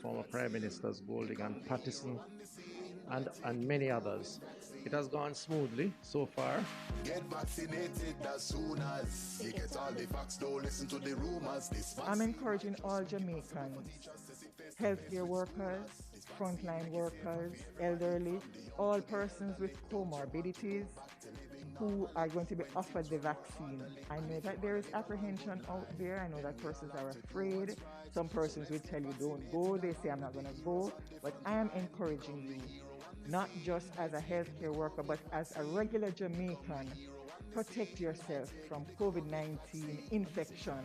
former Prime Ministers Golding and Pattison, and many others. It has gone smoothly so far. Get vaccinated as soon as you get all the facts, don't listen to the rumors. I'm encouraging all Jamaicans, healthcare workers, frontline workers, elderly, all persons with comorbidities who are going to be offered the vaccine. I know that there is apprehension out there. I know that persons are afraid. Some persons will tell you don't go. They say I'm not going to go. But I am encouraging you, not just as a healthcare worker, but as a regular Jamaican, protect yourself from COVID-19 infection.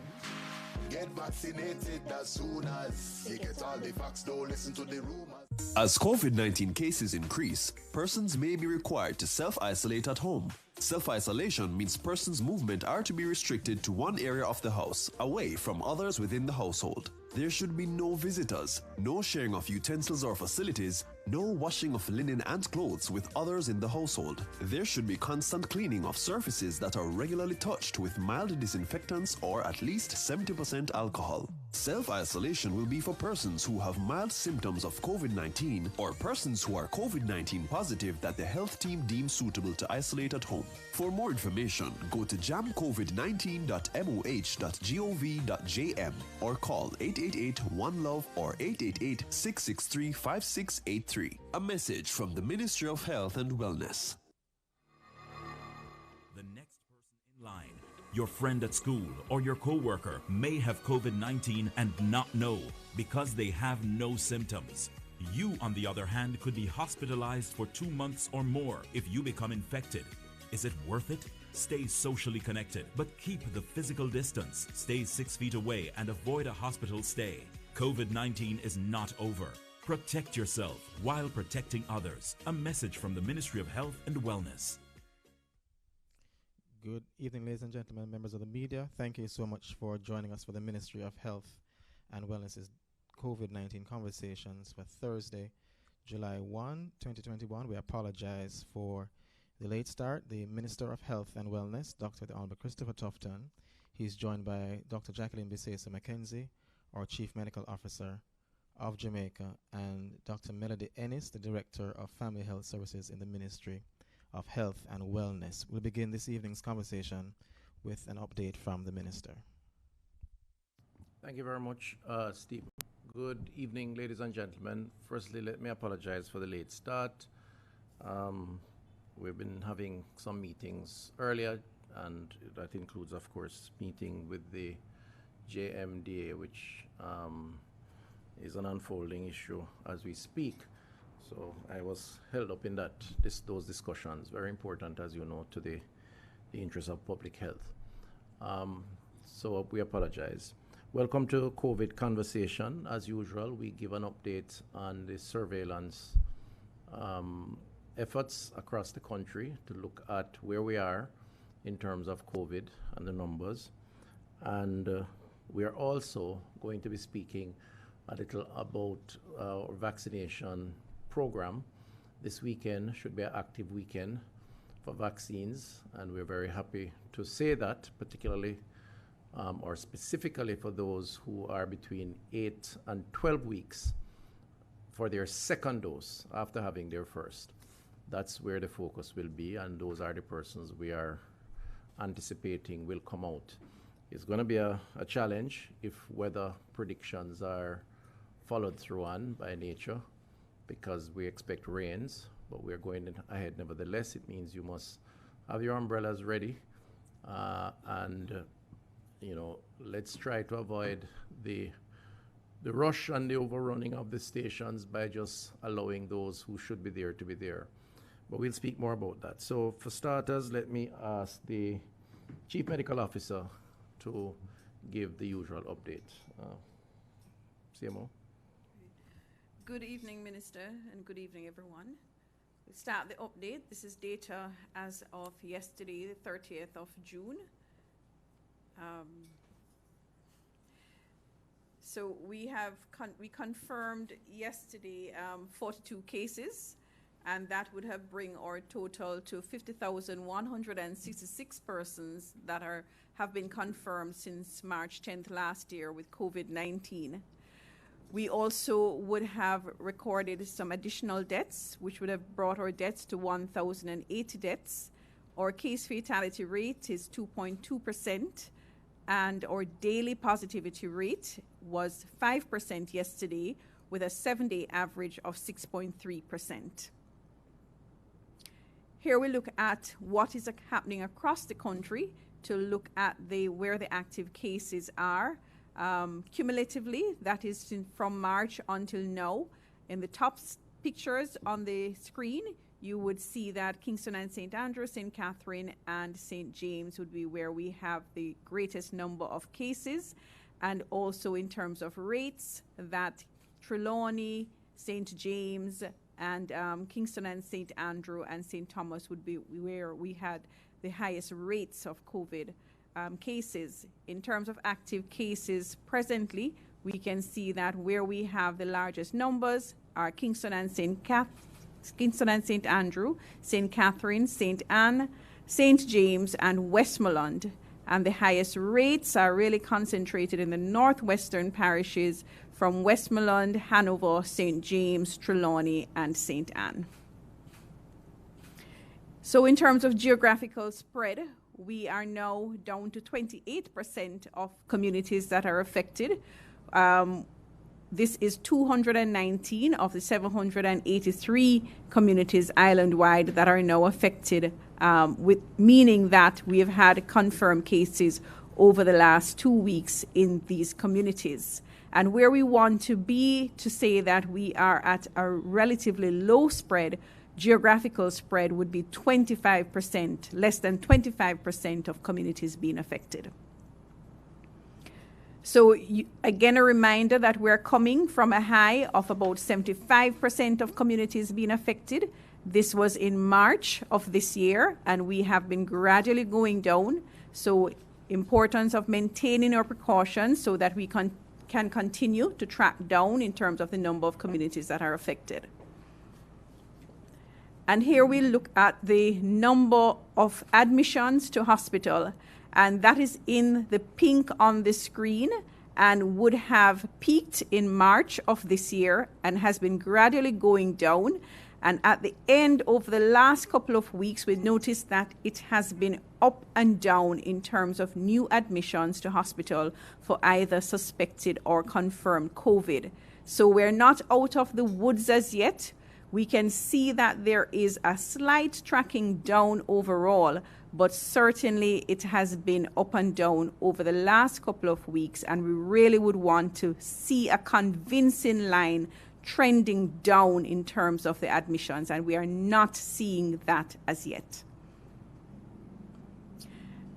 Get vaccinated as soon as you get all the facts, don't listen to the rumors. As COVID-19 cases increase, persons may be required to self-isolate at home. Self-isolation means persons' movement are to be restricted to one area of the house, away from others within the household. There should be no visitors, no sharing of utensils or facilities, no washing of linen and clothes with others in the household. There should be constant cleaning of surfaces that are regularly touched with mild disinfectants or at least 70% alcohol. Self-isolation will be for persons who have mild symptoms of COVID-19 or persons who are COVID-19 positive that the health team deems suitable to isolate at home. For more information, go to jamcovid19.moh.gov.jm or call 888-1LOVE or 888-663-5683. A message from the Ministry of Health and Wellness. The next person in line, your friend at school or your co-worker, may have COVID-19 and not know because they have no symptoms. You, on the other hand, could be hospitalized for 2 months or more if you become infected. Is it worth it? Stay socially connected, but keep the physical distance. Stay 6 feet away and avoid a hospital stay. COVID-19 is not over. Protect yourself while protecting others. A message from the Ministry of Health and Wellness. Good evening, ladies and gentlemen, members of the media. Thank you so much for joining us for the Ministry of Health and Wellness's COVID-19 conversations for Thursday, July 1, 2021. We apologize for the late start. The Minister of Health and Wellness, Dr. Honorable Christopher Tufton, he's joined by Dr. Jacqueline Bisesa McKenzie, our Chief Medical Officer of Jamaica, and Dr. Melody Ennis, the Director of Family Health Services in the Ministry of Health and Wellness. We'll begin this evening's conversation with an update from the Minister. Thank you very much, Steve. Good evening, ladies and gentlemen. Firstly, let me apologize for the late start. We've been having some meetings earlier, and that includes, of course, meeting with the JMDA, which is an unfolding issue as we speak. So I was held up in those discussions, very important, as you know, to the interest of public health. So we apologize. Welcome to COVID Conversation. As usual, we give an update on the surveillance efforts across the country to look at where we are in terms of COVID and the numbers. And we are also going to be speaking a little about our vaccination program. This weekend should be an active weekend for vaccines, and we're very happy to say that, particularly or specifically for those who are between 8 and 12 weeks for their second dose after having their first. That's where the focus will be, and those are the persons we are anticipating will come out. It's going to be a challenge if weather predictions are followed through on by nature, because we expect rains, but we're going ahead nevertheless. It means you must have your umbrellas ready, and let's try to avoid the rush and the overrunning of the stations by just allowing those who should be there to be there. But we'll speak more about that. So for starters, let me ask the Chief Medical Officer to give the usual update. CMO. Good evening, Minister, and good evening, everyone. We'll start the update. This is data as of yesterday, the 30th of June. So we confirmed yesterday 42 cases, and that would have bring our total to 50,166 persons that have been confirmed since March 10th last year with COVID-19. We also would have recorded some additional deaths, which would have brought our deaths to 1,080 deaths. Our case fatality rate is 2.2%, and our daily positivity rate was 5% yesterday, with a 7-day average of 6.3%. Here we look at what is happening across the country to look at where the active cases are. Cumulatively, that is from March until now. In the top pictures on the screen, you would see that Kingston and St. Andrew, St. Catherine, and St. James would be where we have the greatest number of cases. And also in terms of rates, that Trelawney, St. James, and Kingston and St. Andrew and St. Thomas would be where we had the highest rates of COVID cases. In terms of active cases presently, we can see that where we have the largest numbers are Kingston and St. Andrew, St. Catherine, St. Anne, St. James, and Westmoreland. And the highest rates are really concentrated in the northwestern parishes from Westmoreland, Hanover, St. James, Trelawney, and St. Anne. So in terms of geographical spread, we are now down to 28% of communities that are affected. This is 219 of the 783 communities island-wide that are now affected, meaning that we have had confirmed cases over the last 2 weeks in these communities. And where we want to be to say that we are at a relatively low spread, geographical spread would be 25%, less than 25% of communities being affected. So again, a reminder that we're coming from a high of about 75% of communities being affected. This was in March of this year, and we have been gradually going down. So importance of maintaining our precautions so that we can continue to track down in terms of the number of communities that are affected. And here we look at the number of admissions to hospital, and that is in the pink on the screen and would have peaked in March of this year and has been gradually going down. And at the end of the last couple of weeks, we noticed that it has been up and down in terms of new admissions to hospital for either suspected or confirmed COVID. So we're not out of the woods as yet. We can see that there is a slight tracking down overall, but certainly it has been up and down over the last couple of weeks, and we really would want to see a convincing line trending down in terms of the admissions, and we are not seeing that as yet.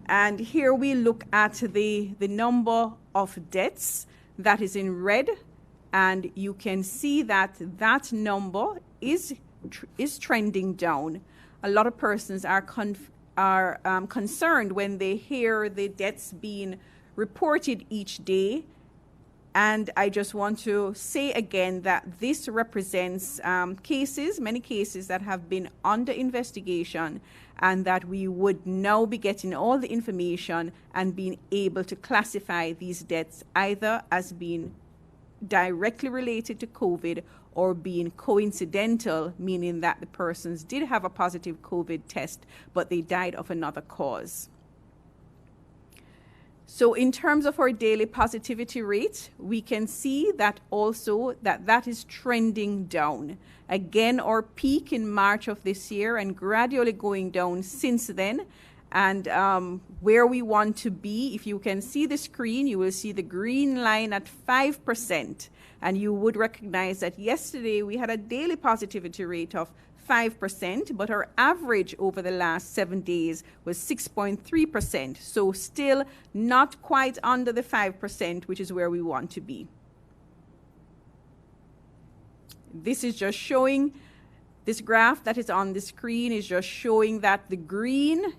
And here we look at the number of deaths that is in red, and you can see that that number is trending down. A lot of persons are concerned when they hear the deaths being reported each day. And I just want to say again that this represents many cases that have been under investigation, and that we would now be getting all the information and being able to classify these deaths either as being directly related to COVID or being coincidental, meaning that the persons did have a positive COVID test, but they died of another cause. So in terms of our daily positivity rate, we can see that also that is trending down. Again, our peak in March of this year and gradually going down since then. And where we want to be, if you can see the screen, you will see the green line at 5%. And you would recognize that yesterday we had a daily positivity rate of 5%, but our average over the last 7 days was 6.3%. So still not quite under the 5%, which is where we want to be. This is just showing, this graph that is on the screen is just showing that the green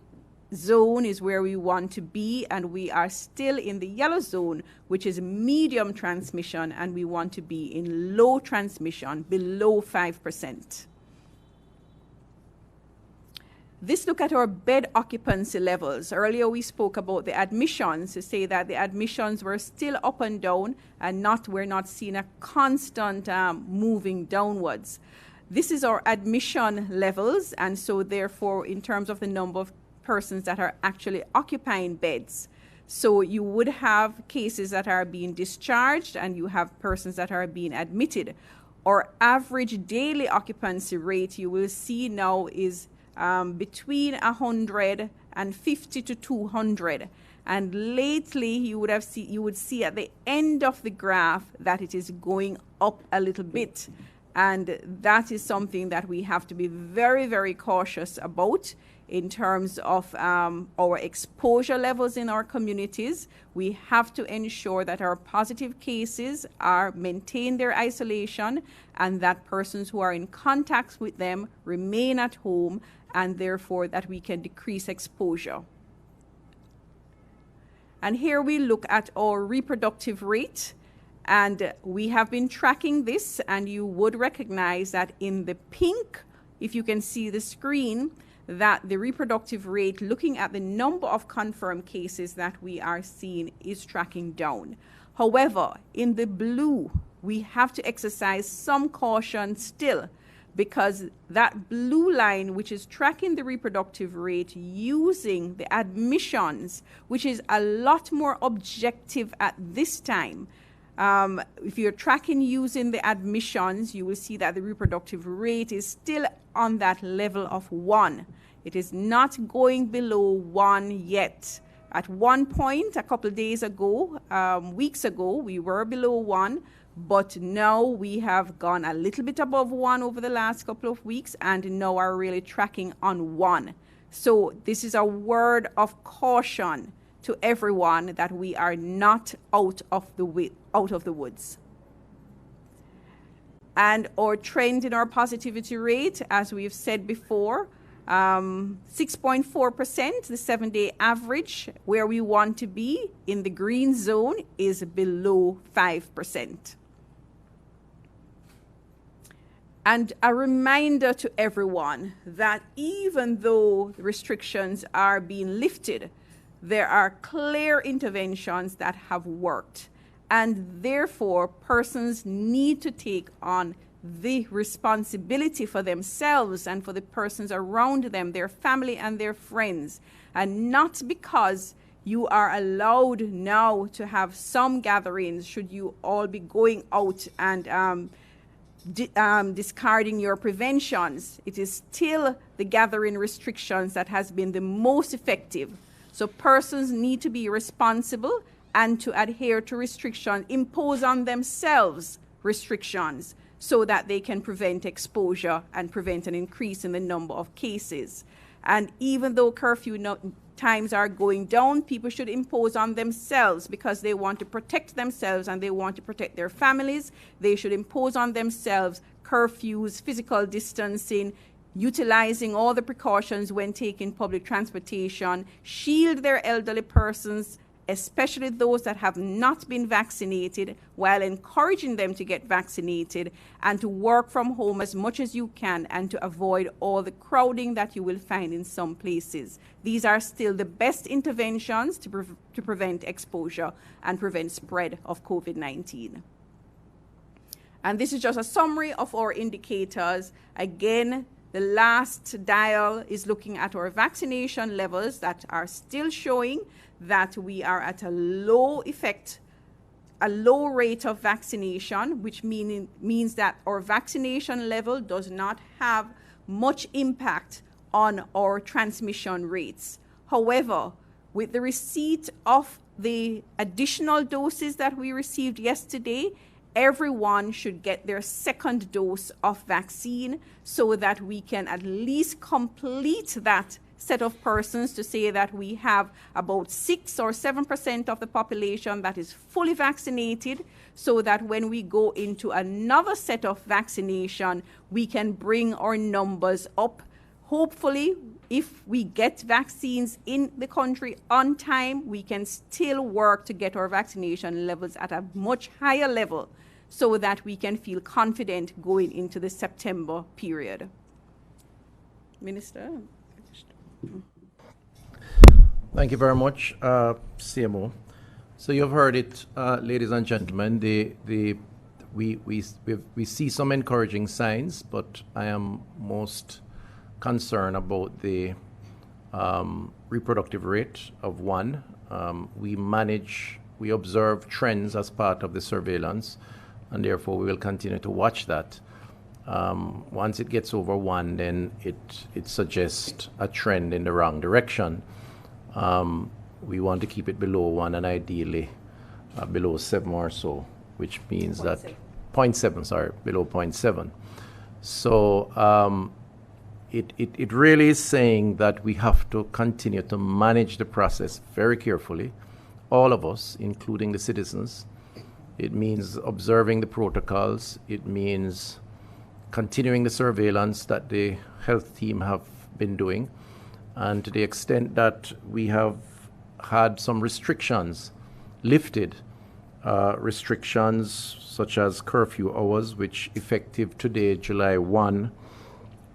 zone is where we want to be, and we are still in the yellow zone, which is medium transmission, and we want to be in low transmission, below 5%. This look at our bed occupancy levels. Earlier we spoke about the admissions to say that the admissions were still up and down and we're not seeing a constant moving downwards. This is our admission levels, and so therefore in terms of the number of persons that are actually occupying beds. So you would have cases that are being discharged and you have persons that are being admitted. Our average daily occupancy rate you will see now is between 150 to 200, and lately you would see at the end of the graph that it is going up a little bit, and that is something that we have to be very, very cautious about in terms of our exposure levels in our communities. We have to ensure that our positive cases maintain their isolation and that persons who are in contact with them remain at home, and therefore that we can decrease exposure. And here we look at our reproductive rate, and we have been tracking this, and you would recognize that in the pink, if you can see the screen, that the reproductive rate, looking at the number of confirmed cases that we are seeing, is tracking down. However, in the blue, we have to exercise some caution still, because that blue line, which is tracking the reproductive rate using the admissions, which is a lot more objective at this time. If you're tracking using the admissions, you will see that the reproductive rate is still on that level of 1. It is not going below 1 yet. At one point, a couple of days ago, weeks ago, we were below 1, but now we have gone a little bit above 1 over the last couple of weeks, and now are really tracking on 1. So this is a word of caution to everyone that we are not out of the woods. And our trend in our positivity rate, as we've said before, 6.4%, the 7-day average, where we want to be in the green zone, is below 5%. And a reminder to everyone that even though restrictions are being lifted, there are clear interventions that have worked. And therefore, persons need to take on the responsibility for themselves and for the persons around them, their family and their friends. And not because you are allowed now to have some gatherings, should you all be going out and discarding your preventions. It is still the gathering restrictions that has been the most effective. So persons need to be responsible and to adhere to restrictions, impose on themselves restrictions so that they can prevent exposure and prevent an increase in the number of cases. And even though curfew times are going down, people should impose on themselves because they want to protect themselves and they want to protect their families. They should impose on themselves curfews, physical distancing, utilizing all the precautions when taking public transportation, shield their elderly persons, especially those that have not been vaccinated, while encouraging them to get vaccinated, and to work from home as much as you can and to avoid all the crowding that you will find in some places. These are still the best interventions to prevent exposure and prevent spread of COVID-19. And this is just a summary of our indicators. Again, the last dial is looking at our vaccination levels that are still showing that we are at a low rate of vaccination, which means that our vaccination level does not have much impact on our transmission rates. However, with the receipt of the additional doses that we received yesterday, everyone should get their second dose of vaccine so that we can at least complete that set of persons to say that we have about 6 or 7% of the population that is fully vaccinated, so that when we go into another set of vaccination, we can bring our numbers up. Hopefully, if we get vaccines in the country on time, we can still work to get our vaccination levels at a much higher level so that we can feel confident going into the September period. Minister? Thank you very much, CMO. So you've heard it, ladies and gentlemen. We see some encouraging signs, but I am most concerned about the reproductive rate of one. We observe trends as part of the surveillance, and therefore we will continue to watch that. Once it gets over one, then it suggests a trend in the wrong direction. We want to keep it below one and ideally below 7 or so, which means that 0.7, sorry, below 0.7. So it really is saying that we have to continue to manage the process very carefully, all of us, including the citizens. It means observing the protocols. It means continuing the surveillance that the health team have been doing. And to the extent that we have had some restrictions lifted, restrictions such as curfew hours, which effective today, July 1,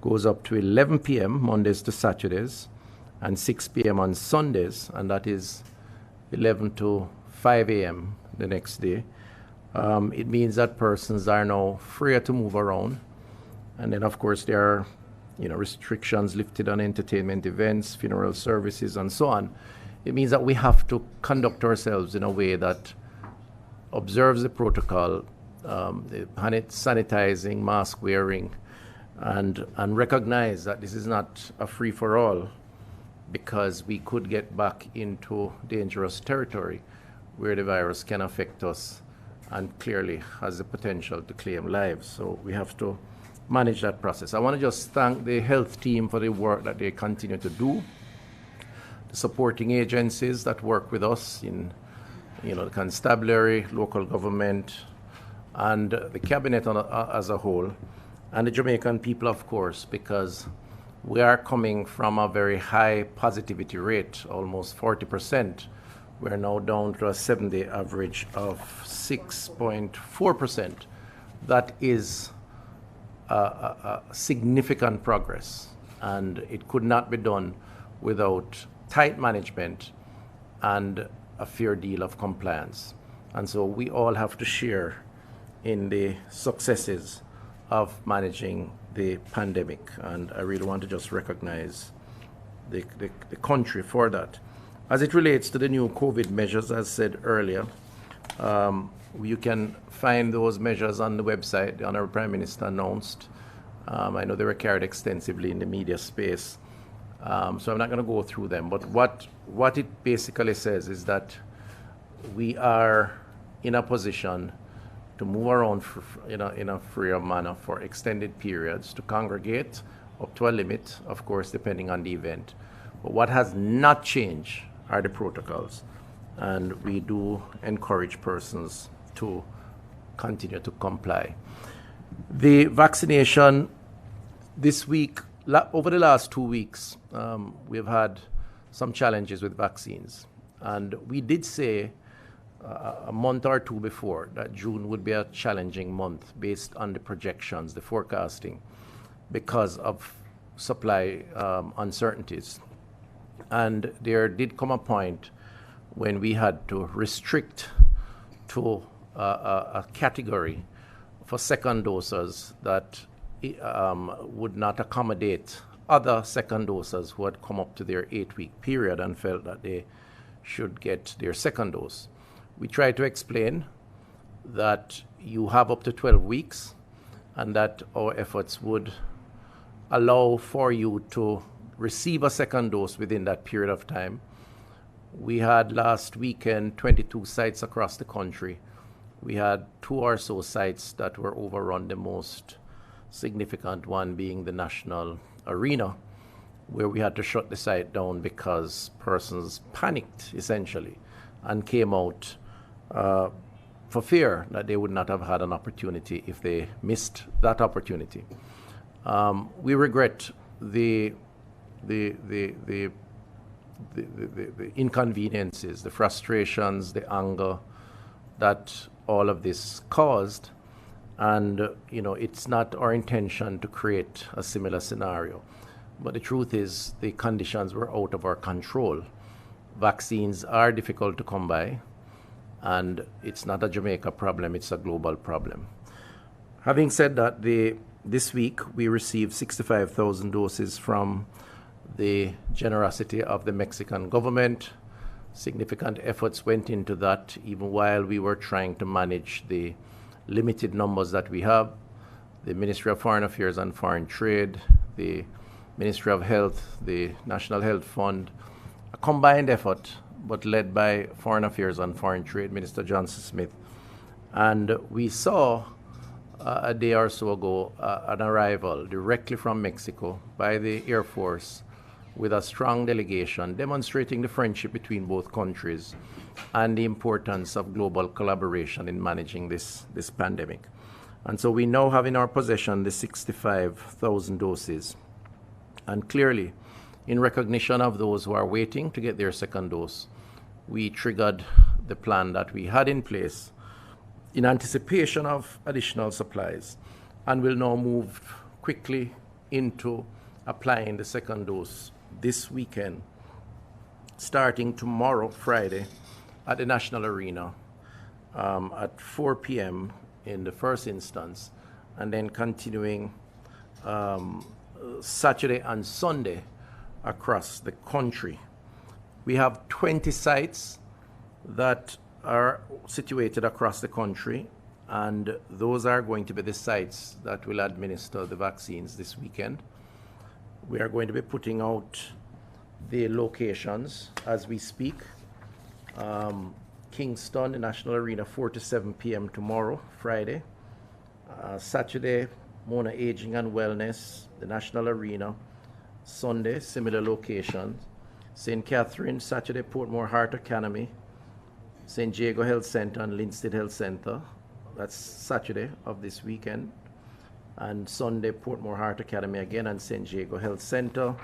goes up to 11 p.m. Mondays to Saturdays and 6 p.m. on Sundays, and that is 11 to 5 a.m. the next day. It means that persons are now freer to move around. And then, of course, there are restrictions lifted on entertainment events, funeral services, and so on. It means that we have to conduct ourselves in a way that observes the protocol, the sanitizing, mask wearing, and recognize that this is not a free-for-all, because we could get back into dangerous territory where the virus can affect us and clearly has the potential to claim lives. So we have to manage that process. I want to just thank the health team for the work that they continue to do, the supporting agencies that work with us in the constabulary, local government, and the cabinet as a whole, and the Jamaican people, of course, because we are coming from a very high positivity rate, almost 40%. We're now down to a 7-day average of 6.4%. That is a significant progress, and it could not be done without tight management and a fair deal of compliance. And so we all have to share in the successes of managing the pandemic, and I really want to just recognize the country for that. As it relates to the new COVID measures, as said earlier, you can find those measures on the website. The Honorable Prime Minister announced. I know they were carried extensively in the media space, so I'm not going to go through them. But what it basically says is that we are in a position to move around in a freer manner for extended periods, to congregate up to a limit, of course, depending on the event. But what has not changed are the protocols, and we do encourage persons to continue to comply. The vaccination this week, over the last 2 weeks, we've had some challenges with vaccines, and we did say a month or two before that June would be a challenging month based on the projections, the forecasting, because of supply uncertainties. And there did come a point when we had to restrict to a category for second doses that would not accommodate other second doses who had come up to their 8-week period and felt that they should get their second dose. We tried to explain that you have up to 12 weeks and that our efforts would allow for you to receive a second dose within that period of time. We had last weekend 22 sites across the country. We had 2 or so sites that were overrun, the most significant one being the National Arena, where we had to shut the site down because persons panicked, essentially, and came out for fear that they would not have had an opportunity if they missed that opportunity. We regret the inconveniences, the frustrations, the anger that all of this caused, and it's not our intention to create a similar scenario. But the truth is, the conditions were out of our control. Vaccines are difficult to come by, and it's not a Jamaica problem, it's a global problem. Having said that, this week we received 65,000 doses from the generosity of the Mexican government. Significant efforts went into that, even while we were trying to manage the limited numbers that we have. The Ministry of Foreign Affairs and Foreign Trade, the Ministry of Health, the National Health Fund, a combined effort, but led by Foreign Affairs and Foreign Trade, Minister Johnson Smith. And we saw a day or so ago an arrival directly from Mexico by the Air Force with a strong delegation demonstrating the friendship between both countries and the importance of global collaboration in managing this pandemic. And so we now have in our possession the 65,000 doses. And clearly, in recognition of those who are waiting to get their second dose, we triggered the plan that we had in place in anticipation of additional supplies, and will now move quickly into applying the second dose this weekend, starting tomorrow, Friday, at the National Arena at 4 p.m. in the first instance, and then continuing Saturday and Sunday across the country. We have 20 sites that are situated across the country, and those are going to be the sites that will administer the vaccines this weekend. We are going to be putting out the locations as we speak. Kingston, the National Arena, 4 to 7 p.m. tomorrow, Friday. Saturday, Mona Aging and Wellness, the National Arena. Sunday, similar locations. St. Catherine, Saturday, Portmore Heart Academy. St. Diego Health Center and Linstead Health Center. That's Saturday of this weekend. And Sunday, Portmore Heart Academy again and St. Diego Health Center.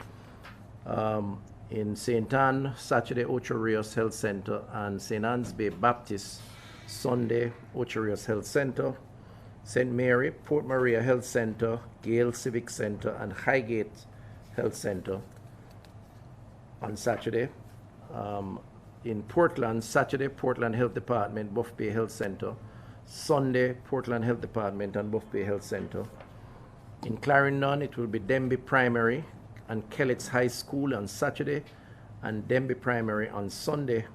In St. Anne, Saturday, Ocho Rios Health Center and St. Anne's Bay Baptist. Sunday, Ocho Rios Health Center. St. Mary, Port Maria Health Center, Gale Civic Center, and Highgate Health Center on Saturday. In Portland, Saturday, Portland Health Department, Buff Bay Health Center. Sunday, Portland Health Department and Buff Bay Health Center. In Clarendon, it will be Denby Primary and Kellets High School on Saturday, and Denby Primary on Sunday.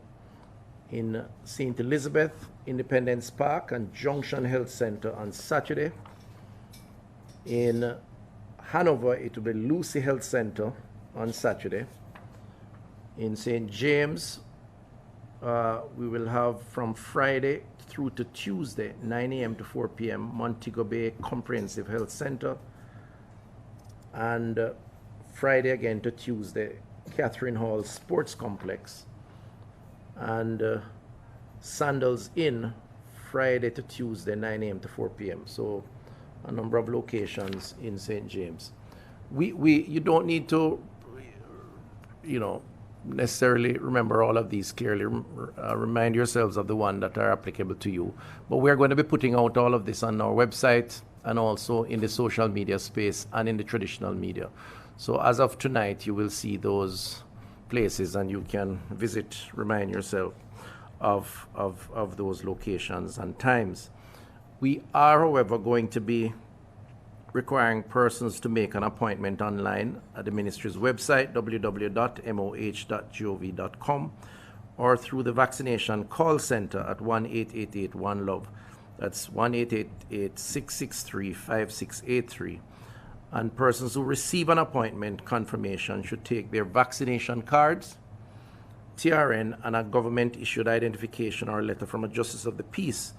In St. Elizabeth, Independence Park and Junction Health Center on Saturday. In Hanover, it will be Lucy Health Center on Saturday. In St. James, we will have from Friday through to Tuesday, 9 a.m. to 4 p.m., Montego Bay Comprehensive Health Center. And Friday again to Tuesday, Catherine Hall Sports Complex. And Sandals Inn, Friday to Tuesday, 9 a.m. to 4 p.m. So a number of locations in St. James. You don't need to, necessarily remember all of these clearly. Remind yourselves of the one that are applicable to you. But we're going to be putting out all of this on our website and also in the social media space and in the traditional media. So as of tonight, you will see those places and you can visit, remind yourself of those locations and times. We are, however, going to be requiring persons to make an appointment online at the ministry's website, www.moh.gov.com, or through the vaccination call center at 1-888-1-LOVE. That's 1-888-663-5683. And persons who receive an appointment confirmation should take their vaccination cards, TRN, and a government-issued identification or letter from a justice of the peace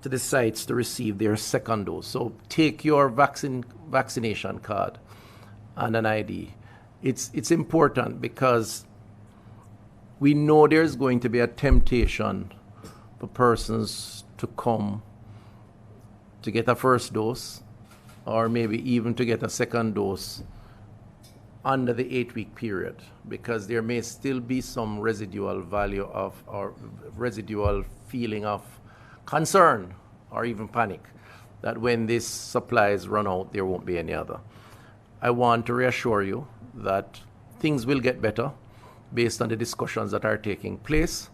to the sites to receive their second dose. So take your vaccination card and an ID. It's important because we know there's going to be a temptation for persons to come to get a first dose or maybe even to get a second dose under the 8-week period, because there may still be some residual value of or residual feeling of concern or even panic that when these supplies run out, there won't be any other. I want to reassure you that things will get better based on the discussions that are taking place.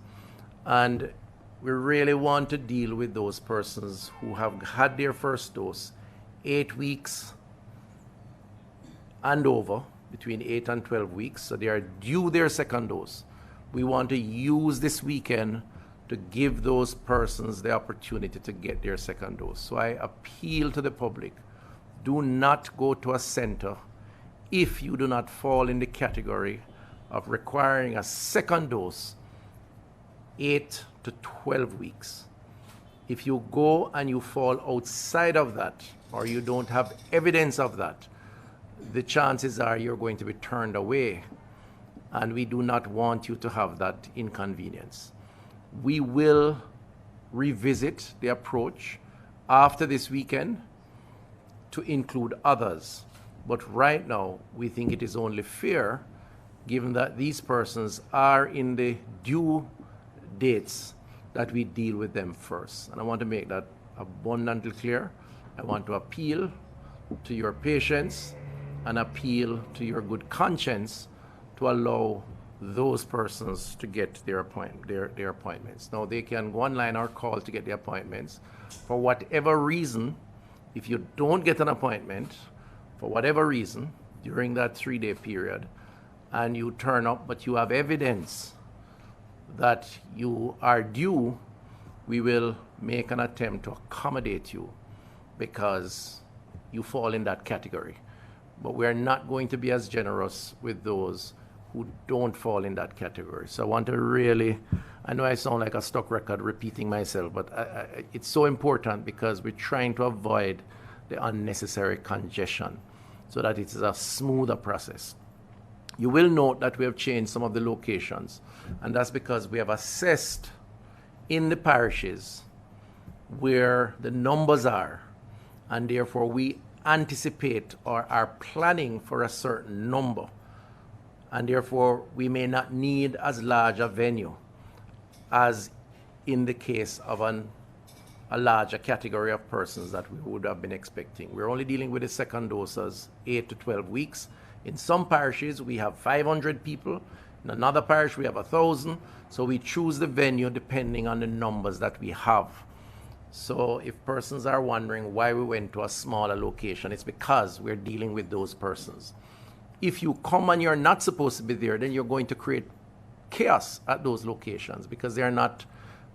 And we really want to deal with those persons who have had their first dose 8 weeks and over, between 8 and 12 weeks, so they are due their second dose. We want to use this weekend to give those persons the opportunity to get their second dose. So I appeal to the public, do not go to a center if you do not fall in the category of requiring a second dose 8 to 12 weeks. If you go and you fall outside of that, or you don't have evidence of that, the chances are you're going to be turned away, and we do not want you to have that inconvenience. We will revisit the approach after this weekend to include others. But right now, we think it is only fair, given that these persons are in the due dates, that we deal with them first. And I want to make that abundantly clear. I want to appeal to your patience and appeal to your good conscience to allow those persons to get their appointments. Now, they can go online or call to get the appointments. For whatever reason, if you don't get an appointment, for whatever reason, during that 3-day period, and you turn up but you have evidence that you are due, we will make an attempt to accommodate you because you fall in that category. But we are not going to be as generous with those who don't fall in that category. So I want to really, I know I sound like a stock record repeating myself, but it's so important because we're trying to avoid the unnecessary congestion so that it is a smoother process. You will note that we have changed some of the locations, and that's because we have assessed in the parishes where the numbers are, and therefore we anticipate or are planning for a certain number, and therefore we may not need as large a venue as in the case of a larger category of persons that we would have been expecting. We're only dealing with the second doses 8 to 12 weeks. In some parishes we have 500 people, in another parish we have 1,000, so we choose the venue depending on the numbers that we have. So if persons are wondering why we went to a smaller location, it's because we're dealing with those persons. If you come and you're not supposed to be there, then you're going to create chaos at those locations because they're not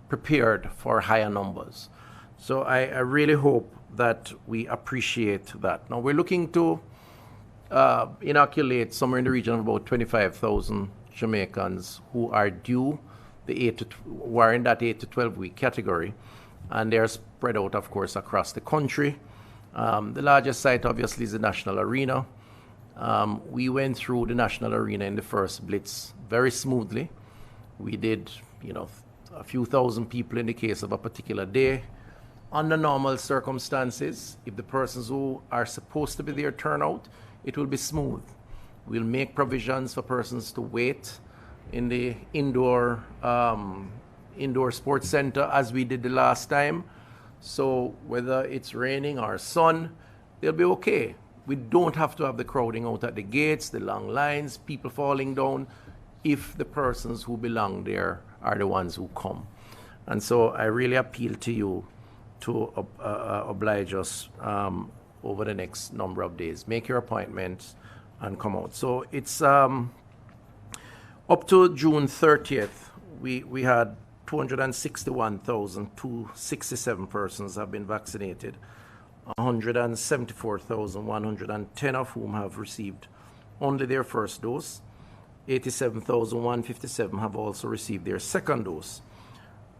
prepared for higher numbers. So I really hope that we appreciate that. Now we're looking to inoculate somewhere in the region of about 25,000 Jamaicans who are due who are in that 8 to 12 week category, and they're spread out, of course, across the country. The largest site, obviously, is the National Arena. We went through the National Arena in the first blitz very smoothly. We did, a few thousand people in the case of a particular day. Under normal circumstances, if the persons who are supposed to be there turn out, it will be smooth. We'll make provisions for persons to wait in the indoor sports center as we did the last time. So whether it's raining or sun, they'll be okay. We don't have to have the crowding out at the gates, the long lines, people falling down, if the persons who belong there are the ones who come. And so I really appeal to you to oblige us over the next number of days. Make your appointments and come out. So it's up to June 30th, we had 261,267 persons have been vaccinated, 174,110 of whom have received only their first dose. 87,157 have also received their second dose.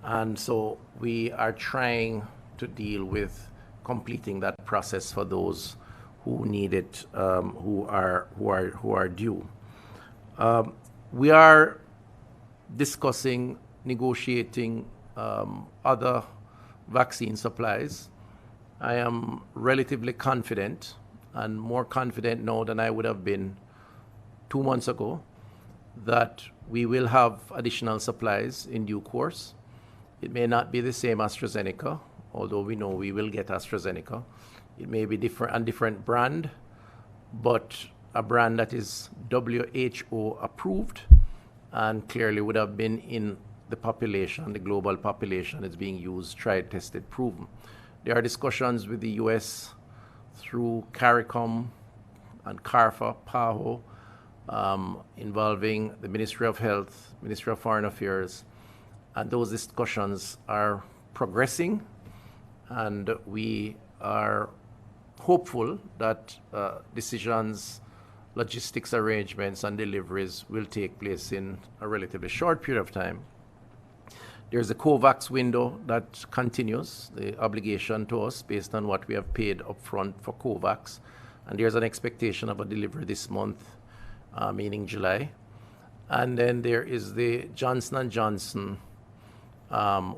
And so we are trying to deal with completing that process for those who need it, who are due. We are discussing negotiating other vaccine supplies. I am relatively confident, and more confident now than I would have been 2 months ago, that we will have additional supplies in due course. It may not be the same AstraZeneca, although we know we will get AstraZeneca. It may be different brand, but a brand that is WHO approved and clearly would have been in the population, the global population is being used, tried, tested, proven. There are discussions with the US through CARICOM and CARFA, PAHO, involving the Ministry of Health, Ministry of Foreign Affairs, and those discussions are progressing, and we are hopeful that decisions, logistics arrangements, and deliveries will take place in a relatively short period of time. There's a COVAX window that continues, the obligation to us based on what we have paid upfront for COVAX, and there's an expectation of a delivery this month, meaning July. And then there is the Johnson & Johnson,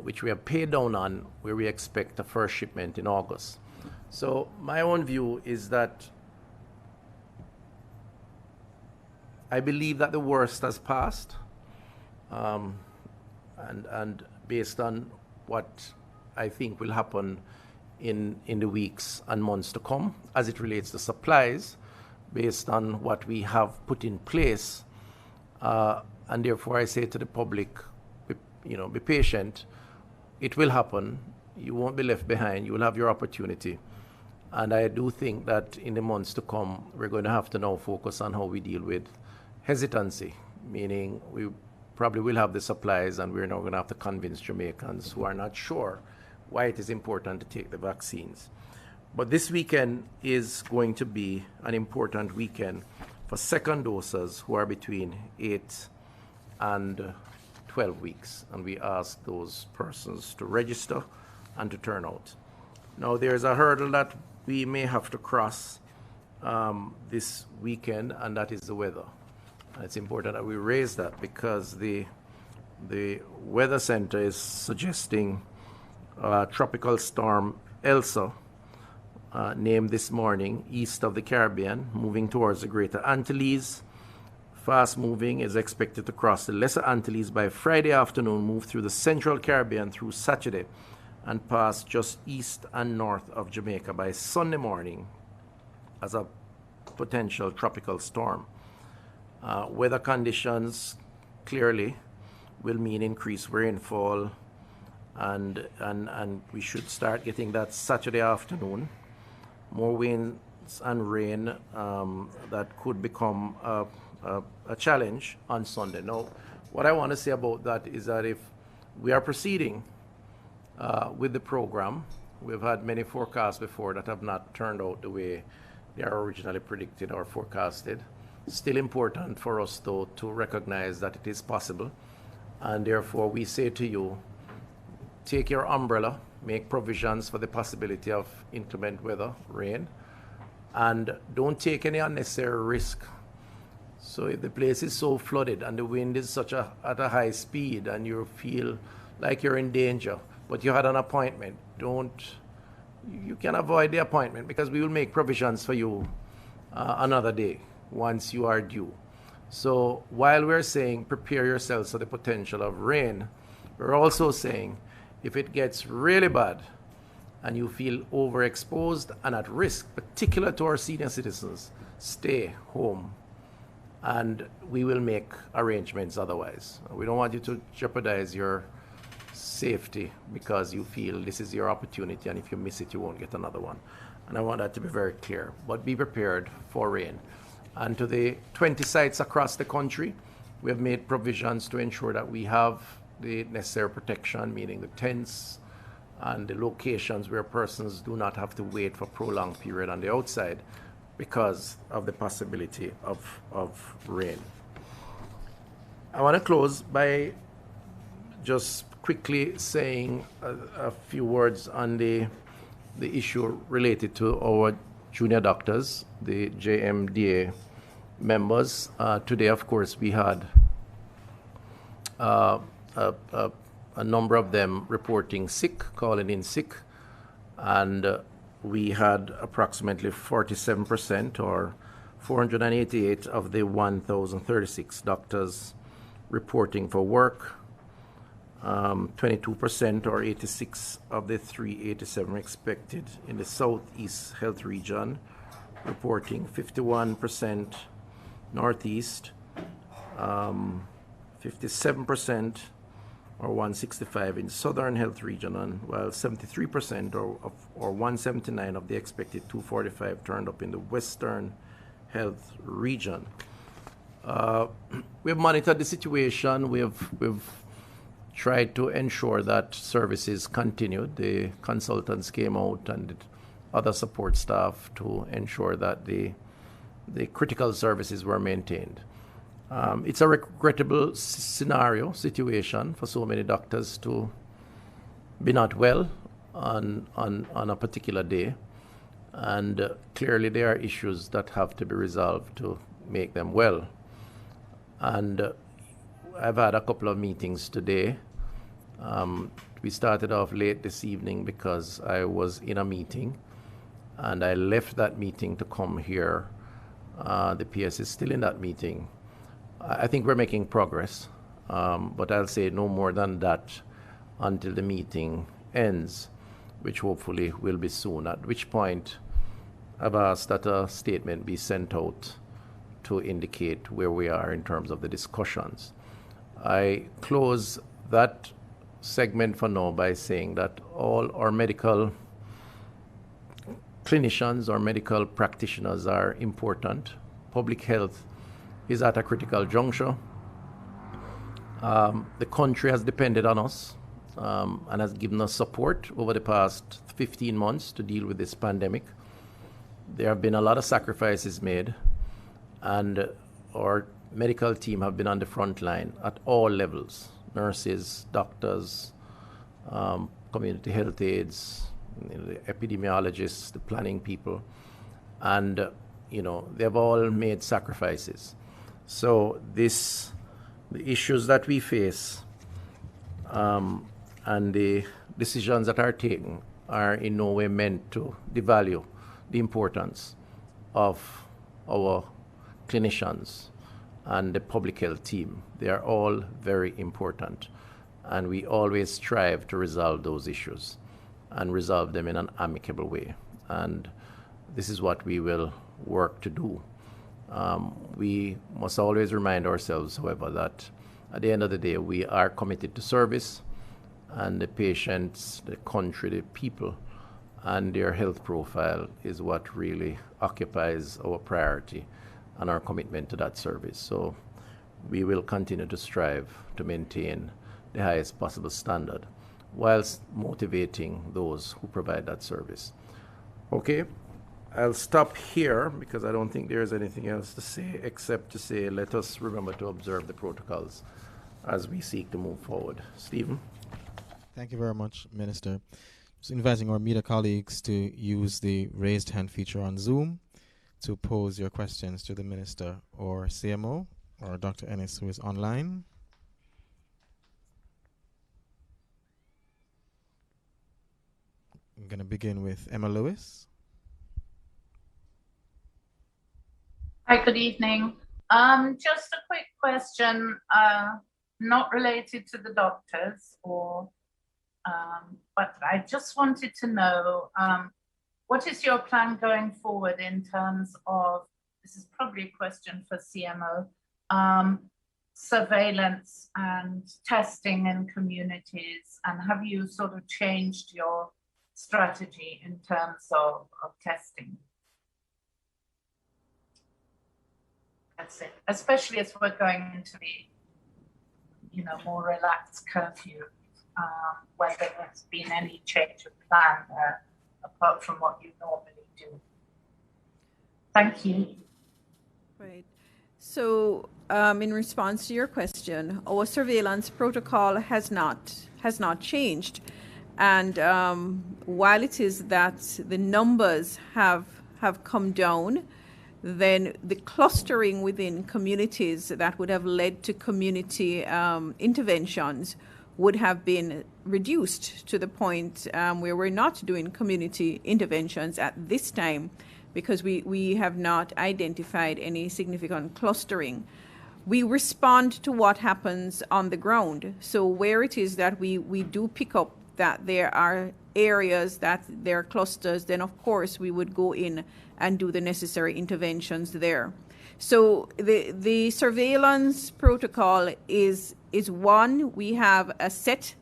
which we have paid down on, where we expect a first shipment in August. So my own view is that I believe that the worst has passed, and based on what I think will happen in the weeks and months to come as it relates to supplies, based on what we have put in place, and therefore I say to the public, be patient. It will happen. You won't be left behind. You will have your opportunity. And I do think that in the months to come, we're going to have to now focus on how we deal with hesitancy, meaning we probably will have the supplies and we're now going to have to convince Jamaicans who are not sure why it is important to take the vaccines. But this weekend is going to be an important weekend for second doses who are between 8 and 12 weeks, and we ask those persons to register and to turn out. Now, there's a hurdle that we may have to cross this weekend, and that is the weather. And it's important that we raise that because the Weather Center is suggesting Tropical Storm Elsa, named this morning east of the Caribbean, moving towards the Greater Antilles. Fast moving, is expected to cross the Lesser Antilles by Friday afternoon, move through the Central Caribbean through Saturday, and pass just east and north of Jamaica by Sunday morning as a potential tropical storm. Weather conditions clearly will mean increased rainfall, and we should start getting that Saturday afternoon. More winds and rain that could become a challenge on Sunday. Now, what I want to say about that is that if we are proceeding with the program, we've had many forecasts before that have not turned out the way they are originally predicted or forecasted. Still important for us, though, to recognize that it is possible, and therefore we say to you, take your umbrella, make provisions for the possibility of inclement weather, rain, and don't take any unnecessary risk. So if the place is so flooded and the wind is at a high speed and you feel like you're in danger, but you had an appointment, you can avoid the appointment because we will make provisions for you another day once you are due. So while we're saying prepare yourselves for the potential of rain, we're also saying if it gets really bad and you feel overexposed and at risk, particular to our senior citizens, stay home. And we will make arrangements otherwise. We don't want you to jeopardize your safety because you feel this is your opportunity, and if you miss it, you won't get another one. And I want that to be very clear. But be prepared for rain. And to the 20 sites across the country, we have made provisions to ensure that we have the necessary protection, meaning the tents and the locations where persons do not have to wait for a prolonged period on the outside because of the possibility of rain. I want to close by just quickly saying a few words on the issue related to our junior doctors, the JMDA members. Today, of course, we had a number of them reporting sick, calling in sick, and we had approximately 47% or 488 of the 1,036 doctors reporting for work, 22% or 86 of the 387 expected in the Southeast Health Region reporting 51% Northeast, 57% or 165 in Southern Health Region, and while 73% or 179 of the expected 245 turned up in the Western Health Region. We have monitored the situation. We've tried to ensure that services continued. The consultants came out and other support staff to ensure that the critical services were maintained. It's a regrettable situation for so many doctors to be not well on a particular day. And clearly there are issues that have to be resolved to make them well. And I've had a couple of meetings today. We started off late this evening because I was in a meeting, and I left that meeting to come here. The PS is still in that meeting. I think we're making progress, but I'll say no more than that until the meeting ends, which hopefully will be soon, at which point I've asked that a statement be sent out to indicate where we are in terms of the discussions. I close that segment for now by saying that all our medical clinicians or medical practitioners are important. Public health is at a critical juncture. The country has depended on us and has given us support over the past 15 months to deal with this pandemic. There have been a lot of sacrifices made, and our medical team have been on the front line at all levels: nurses, doctors, community health aides, the epidemiologists, the planning people, and they've all made sacrifices. So the issues that we face and the decisions that are taken are in no way meant to devalue the importance of our clinicians and the public health team. They are all very important, and we always strive to resolve those issues and resolve them in an amicable way. And this is what we will work to do. We must always remind ourselves, however, that at the end of the day, we are committed to service, and the patients, the country, the people, and their health profile is what really occupies our priority and our commitment to that service. So we will continue to strive to maintain the highest possible standard whilst motivating those who provide that service. Okay, I'll stop here because I don't think there's anything else to say except to say let us remember to observe the protocols as we seek to move forward. Stephen? Thank you very much, Minister. Just inviting our media colleagues to use the raised hand feature on Zoom to pose your questions to the Minister or CMO or Dr. Ennis, who is online. I'm going to begin with Emma Lewis. Hi, good evening. Just a quick question, not related to the doctors, but I just wanted to know, what is your plan going forward in terms of, this is probably a question for CMO, surveillance and testing in communities, and have you sort of changed your strategy in terms of testing? That's it, especially as we're going into the, more relaxed curfew, whether there's been any change of plan there, apart from what you normally do. Thank you. Right. So, in response to your question, our surveillance protocol has not changed, and while it is that the numbers have come down, then the clustering within communities that would have led to community interventions would have been reduced to the point where we're not doing community interventions at this time, because we have not identified any significant clustering. We respond to what happens on the ground. So where it is that we do pick up that there are areas that there are clusters, then of course we would go in and do the necessary interventions there. So the surveillance protocol is one. We have a set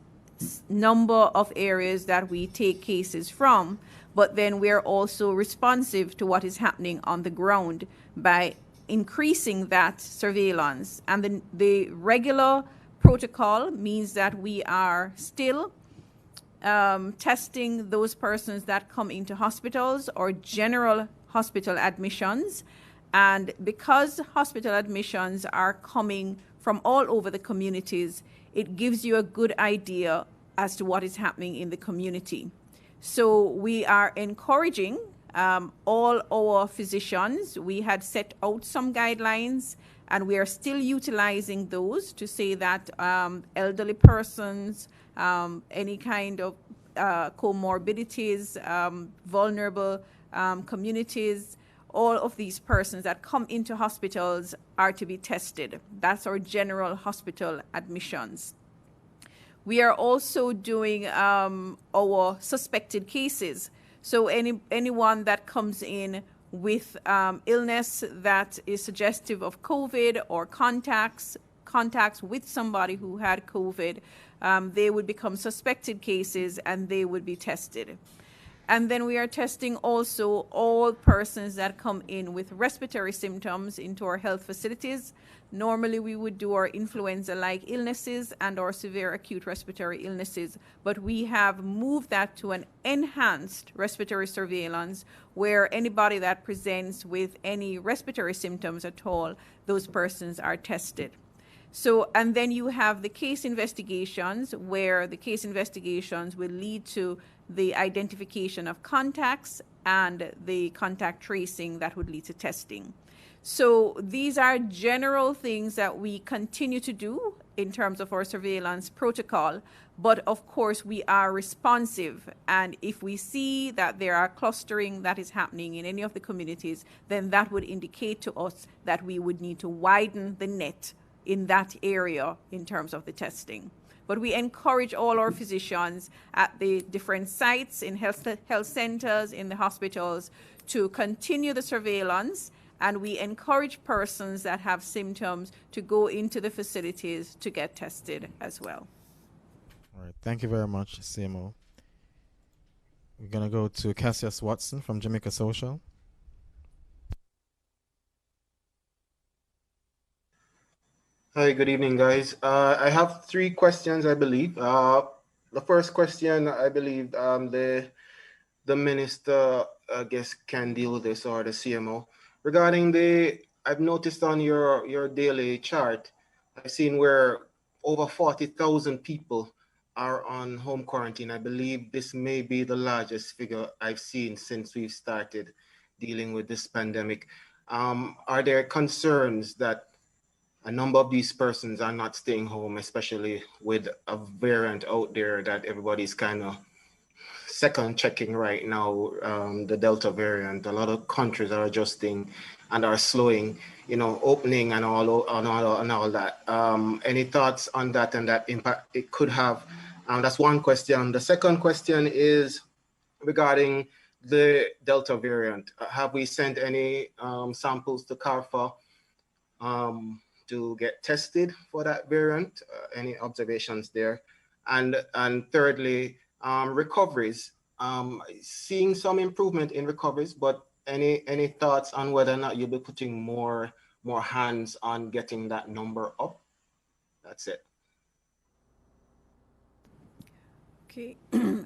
number of areas that we take cases from, but then we're also responsive to what is happening on the ground by increasing that surveillance. And the regular protocol means that we are still testing those persons that come into hospitals or general hospital admissions. And because hospital admissions are coming from all over the communities, it gives you a good idea as to what is happening in the community. So we are encouraging all our physicians. We had set out some guidelines, and we are still utilizing those to say that elderly persons, any kind of comorbidities, vulnerable communities, all of these persons that come into hospitals are to be tested. That's our general hospital admissions. We are also doing our suspected cases. So anyone that comes in with illness that is suggestive of COVID or contacts with somebody who had COVID, they would become suspected cases and they would be tested. And then we are testing also all persons that come in with respiratory symptoms into our health facilities. Normally we would do our influenza-like illnesses and our severe acute respiratory illnesses, but we have moved that to an enhanced respiratory surveillance where anybody that presents with any respiratory symptoms at all, those persons are tested. So, and then you have the case investigations, where the case investigations will lead to the identification of contacts and the contact tracing that would lead to testing. So these are general things that we continue to do in terms of our surveillance protocol, but of course we are responsive, and if we see that there are clustering that is happening in any of the communities, then that would indicate to us that we would need to widen the net in that area in terms of the testing. But we encourage all our physicians at the different sites, in health centers, in the hospitals, to continue the surveillance, and we encourage persons that have symptoms to go into the facilities to get tested as well. All right, thank you very much, CMO. We're going to go to Cassius Watson from Jamaica Social. Hi, good evening, guys. I have 3 questions, I believe. The first question, I believe the minister, I guess, can deal with this, or the CMO. Regarding I've noticed on your daily chart, I've seen where over 40,000 people are on home quarantine. I believe this may be the largest figure I've seen since we've started dealing with this pandemic. Are there concerns that a number of these persons are not staying home, especially with a variant out there that everybody's kind of second checking right now, the Delta variant? A lot of countries are adjusting and are slowing, opening and all that. Any thoughts on that and that impact it could have? That's one question. The second question is regarding the Delta variant. Have we sent any samples to CARFA to get tested for that variant? Any observations there? And thirdly, recoveries. Seeing some improvement in recoveries, but any thoughts on whether or not you'll be putting more hands on getting that number up? That's it. Okay,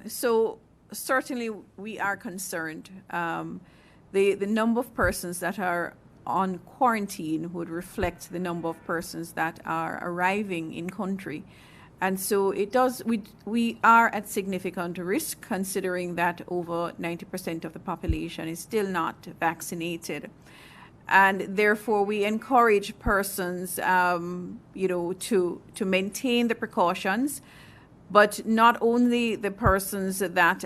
so certainly we are concerned. The number of persons that are on quarantine would reflect the number of persons that are arriving in country. And so we are at significant risk, considering that over 90% of the population is still not vaccinated. And therefore we encourage persons, to maintain the precautions, but not only the persons that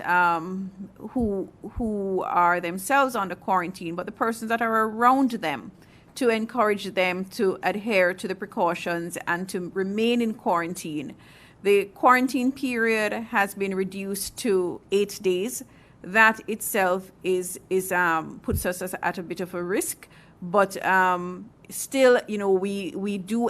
who are themselves under quarantine, but the persons that are around them, to encourage them to adhere to the precautions and to remain in quarantine, The quarantine period has been reduced to 8 days. That itself puts us at a bit of a risk, but still, we do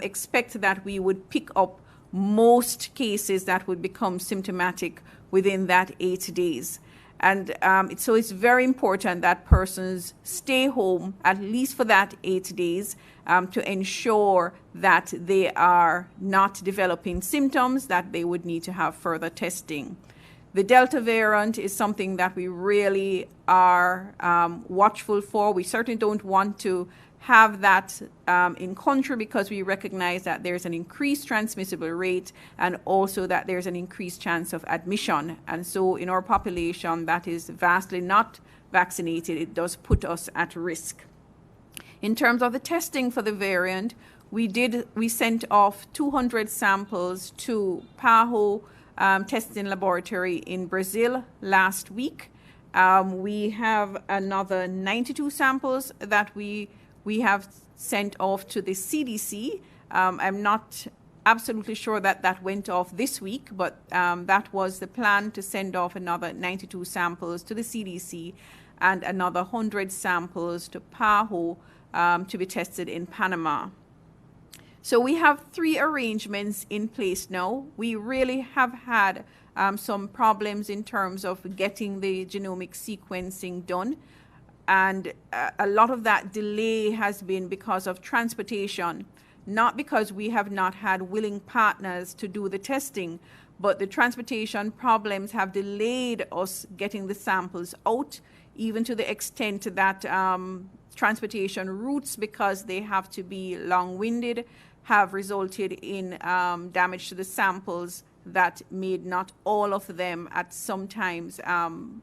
expect that we would pick up most cases that would become symptomatic within that 8 days. And so it's very important that persons stay home at least for that 8 days to ensure that they are not developing symptoms that they would need to have further testing. The Delta variant is something that we really are watchful for. We certainly don't want to have that in country because we recognize that there's an increased transmissible rate and also that there's an increased chance of admission. And so in our population that is vastly not vaccinated, it does put us at risk. In terms of the testing for the variant, we sent off 200 samples to PAHO testing laboratory in Brazil last week. We have another 92 samples that we have sent off to the CDC. I'm not absolutely sure that went off this week, but that was the plan, to send off another 92 samples to the CDC and another 100 samples to PAHO to be tested in Panama. So we have 3 arrangements in place now. We really have had some problems in terms of getting the genomic sequencing done. And a lot of that delay has been because of transportation, not because we have not had willing partners to do the testing, but the transportation problems have delayed us getting the samples out, even to the extent that transportation routes, because they have to be long-winded, have resulted in damage to the samples that made not all of them at some times